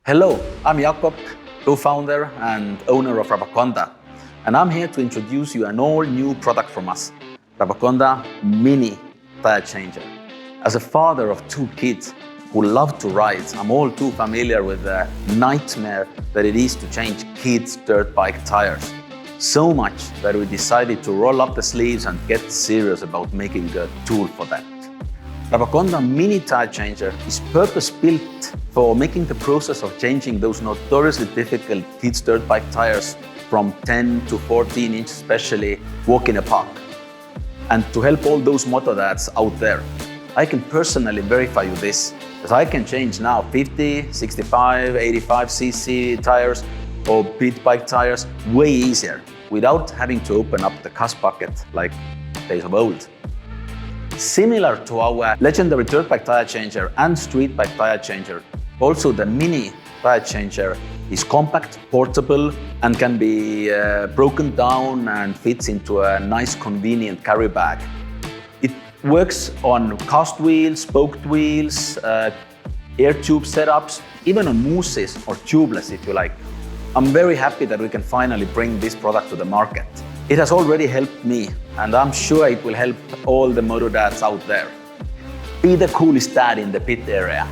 Hello, I'm Jakob, co-founder and owner of Rabaconda, and I'm here to introduce you an all-new product from us, Rabaconda Mini Tire Changer. As a father of two kids who love to ride, I'm all too familiar with the nightmare that it is to change kids' dirt bike tires. So much that we decided to roll up the sleeves and get serious about making a tool for that. Rabaconda Mini Tire Changer is purpose-built for making the process of changing those notoriously difficult kids' dirt bike tires from 10 to 14 inches, especially walk in a park. And to help all those moto dads out there, I can personally verify you this, that I can change now 50, 65, 85 cc tires or pit bike tires way easier without having to open up the cuss bucket like days of old. Similar to our legendary dirt bike tire changer and street bike tire changer, also the Mini Tire Changer is compact, portable, and can be broken down and fits into a nice, convenient carry bag. It works on cast wheels, spoked wheels, air tube setups, even on mousses or tubeless if you like. I'm very happy that we can finally bring this product to the market. It has already helped me, and I'm sure it will help all the moto dads out there. Be the coolest dad in the pit area.